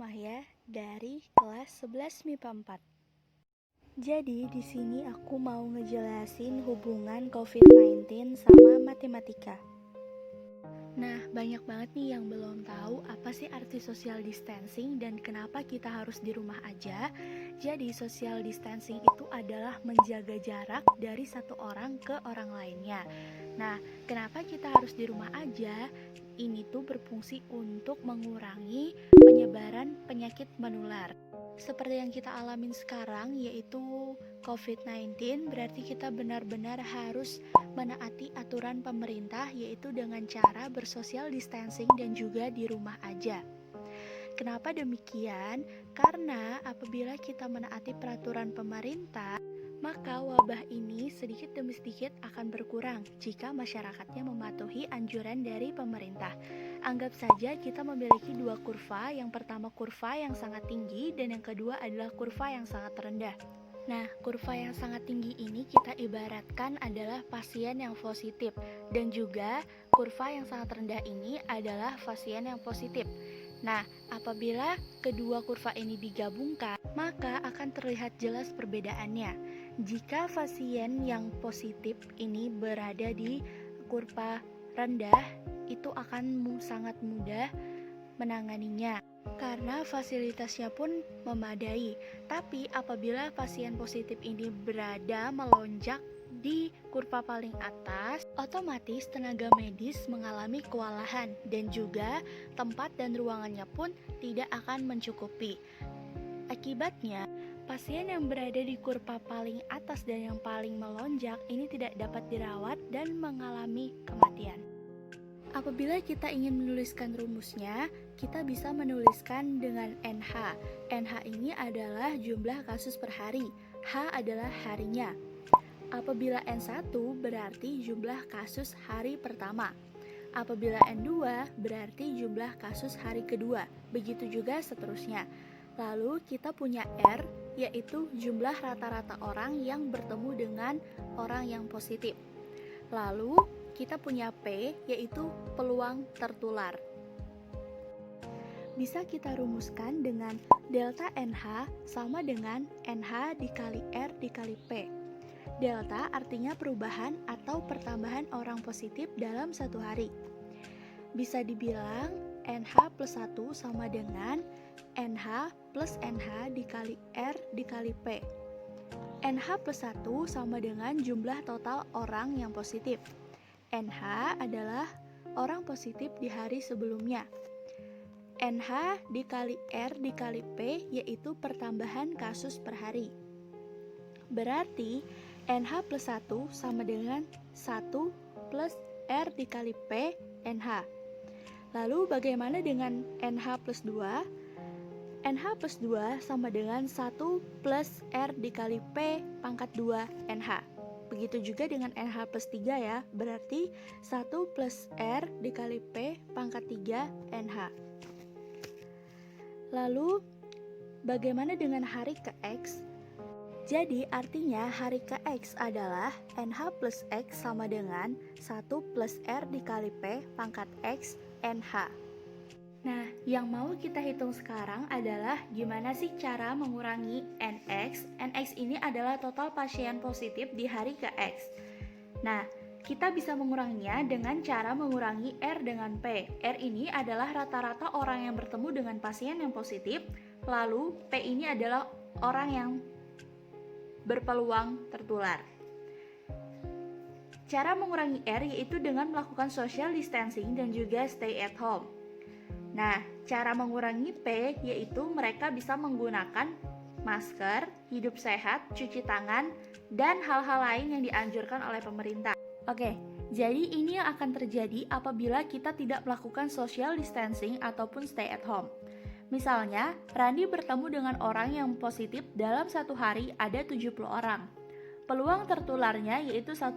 Maya dari kelas 11 MIPA 4. Jadi di sini aku mau ngejelasin hubungan COVID-19 sama matematika. Nah, banyak banget nih yang belum tahu apa sih arti social distancing dan kenapa kita harus di rumah aja. Jadi social distancing itu adalah menjaga jarak dari satu orang ke orang lainnya. Nah, kenapa kita harus di rumah aja? Ini tuh berfungsi untuk mengurangi penyebaran penyakit menular. Seperti yang kita alamin sekarang yaitu COVID-19, berarti kita benar-benar harus menaati aturan pemerintah yaitu dengan cara bersosial distancing dan juga di rumah aja. Kenapa demikian? Karena apabila kita menaati peraturan pemerintah, maka wabah ini sedikit demi sedikit akan berkurang jika masyarakatnya mematuhi anjuran dari pemerintah. Anggap saja kita memiliki dua kurva, yang pertama kurva yang sangat tinggi dan yang kedua adalah kurva yang sangat rendah. Nah, kurva yang sangat tinggi ini kita ibaratkan adalah pasien yang positif dan juga kurva yang sangat rendah ini adalah pasien yang positif. Nah, apabila kedua kurva ini digabungkan, maka akan terlihat jelas perbedaannya. Jika pasien yang positif ini berada di kurva rendah, itu akan sangat mudah menanganinya karena fasilitasnya pun memadai. Tapi apabila pasien positif ini berada melonjak di kurva paling atas, otomatis tenaga medis mengalami kewalahan dan juga tempat dan ruangannya pun tidak akan mencukupi. Akibatnya, pasien yang berada di kurva paling atas dan yang paling melonjak ini tidak dapat dirawat dan mengalami kematian. Apabila kita ingin menuliskan rumusnya, kita bisa menuliskan dengan NH. NH ini adalah jumlah kasus per hari, H adalah harinya. Apabila N1 berarti jumlah kasus hari pertama. Apabila N2 berarti jumlah kasus hari kedua. Begitu juga seterusnya. Lalu kita punya R, yaitu jumlah rata-rata orang yang bertemu dengan orang yang positif. Lalu kita punya P, yaitu peluang tertular. Bisa kita rumuskan dengan delta NH sama dengan NH dikali R dikali P. Delta artinya perubahan atau pertambahan orang positif dalam satu hari. Bisa dibilang NH plus 1 sama dengan NH plus NH dikali R dikali P. NH plus 1 sama dengan jumlah total orang yang positif. NH adalah orang positif di hari sebelumnya. NH dikali R dikali P yaitu pertambahan kasus per hari. Berarti NH plus 1 sama dengan 1 plus R dikali P NH. Lalu bagaimana dengan NH plus 2? NH plus 2 sama dengan 1 plus R dikali P pangkat 2 NH. Begitu juga dengan NH plus 3 ya, berarti 1 plus R dikali P pangkat 3 NH. Lalu bagaimana dengan hari ke X? Jadi artinya hari ke X adalah NH plus X sama dengan 1 plus R dikali P pangkat X NH. Nah, yang mau kita hitung sekarang adalah gimana sih cara mengurangi NX. NX ini adalah total pasien positif di hari ke X. Nah, kita bisa menguranginya dengan cara mengurangi R dengan P. R ini adalah rata-rata orang yang bertemu dengan pasien yang positif, lalu P ini adalah orang yang berpeluang tertular. Cara mengurangi R yaitu dengan melakukan social distancing dan juga stay at home. Nah, cara mengurangi P yaitu mereka bisa menggunakan masker, hidup sehat, cuci tangan, dan hal-hal lain yang dianjurkan oleh pemerintah. Oke, jadi ini yang akan terjadi apabila kita tidak melakukan social distancing ataupun stay at home. Misalnya, Randi bertemu dengan orang yang positif dalam satu hari ada 70 orang. Peluang tertularnya yaitu 1%.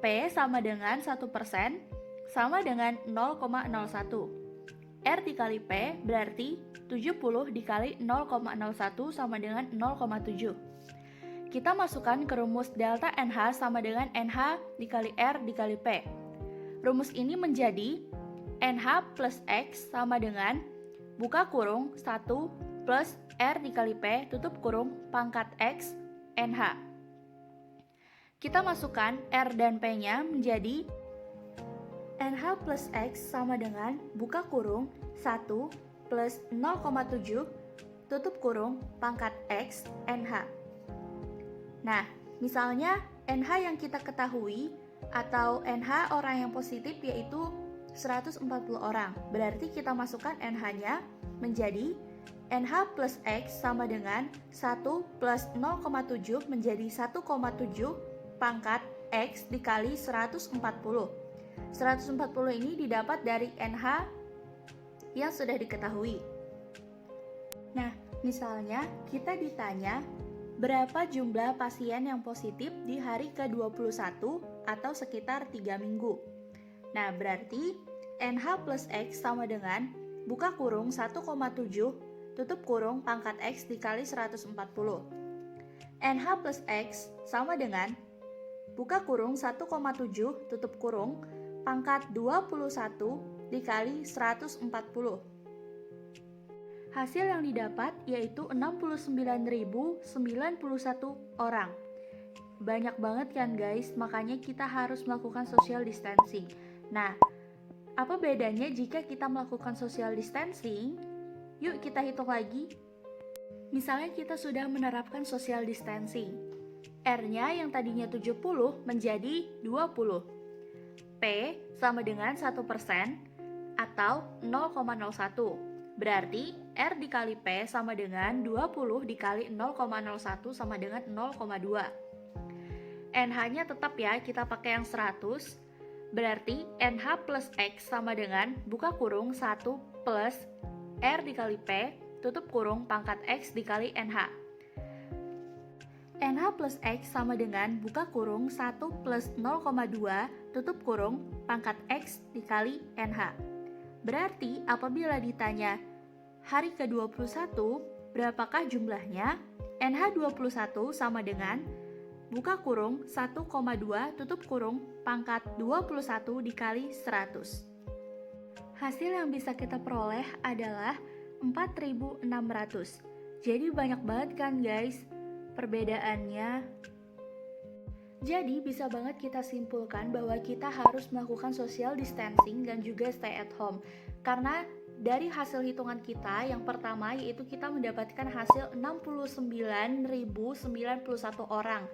P sama dengan 1% sama dengan 0,01. R dikali P berarti 70 dikali 0,01 sama dengan 0,7. Kita masukkan ke rumus delta NH sama dengan NH dikali R dikali P. Rumus ini menjadi NH plus X sama dengan buka kurung 1 plus R dikali P tutup kurung pangkat X NH. Kita masukkan R dan P-nya menjadi NH plus X sama dengan buka kurung 1 plus 0,7 tutup kurung pangkat X NH. Nah, misalnya NH yang kita ketahui atau NH orang yang positif yaitu 140 orang. Berarti kita masukkan NH-nya menjadi NH plus X sama dengan 1 plus 0,7 menjadi 1,7 pangkat X dikali 140. 140 ini didapat dari NH yang sudah diketahui. Nah, misalnya kita ditanya berapa jumlah pasien yang positif di hari ke-21 atau sekitar 3 minggu. Nah, berarti NH plus X sama dengan buka kurung 1,7 tutup kurung pangkat X dikali 140. NH plus X sama dengan buka kurung 1,7 tutup kurung pangkat 21 dikali 140. Hasil yang didapat yaitu 69.091 orang. Banyak banget kan guys, makanya kita harus melakukan social distancing. Nah, apa bedanya jika kita melakukan social distancing? Yuk kita hitung lagi. Misalnya kita sudah menerapkan social distancing. R-nya yang tadinya 70 menjadi 20. P sama dengan 1% atau 0,01. Berarti R dikali P sama dengan 20 dikali 0,01 sama dengan 0,2. NH-nya tetap ya, kita pakai yang 100. Berarti NH plus X sama dengan buka kurung 1 plus R dikali P tutup kurung pangkat X dikali NH. NH plus X sama dengan buka kurung 1 plus 0,2 tutup kurung pangkat X dikali NH. Berarti apabila ditanya hari ke-21 berapakah jumlahnya? NH21 sama dengan buka kurung 1,2 tutup kurung pangkat 21 dikali 100. Hasil yang bisa kita peroleh adalah 4.600. Jadi banyak banget kan guys perbedaannya. Jadi bisa banget kita simpulkan bahwa kita harus melakukan social distancing dan juga stay at home. Karena dari hasil hitungan kita yang pertama yaitu kita mendapatkan hasil 69.091 orang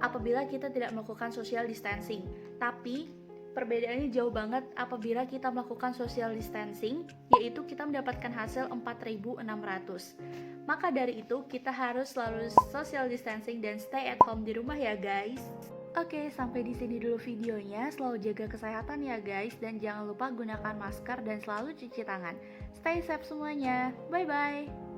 apabila kita tidak melakukan social distancing. Tapi perbedaannya jauh banget apabila kita melakukan social distancing, yaitu kita mendapatkan hasil 4.600. Maka dari itu, kita harus selalu social distancing dan stay at home di rumah ya guys. Oke, sampai di sini dulu videonya. Selalu jaga kesehatan ya guys, dan jangan lupa gunakan masker dan selalu cuci tangan. Stay safe semuanya. Bye-bye.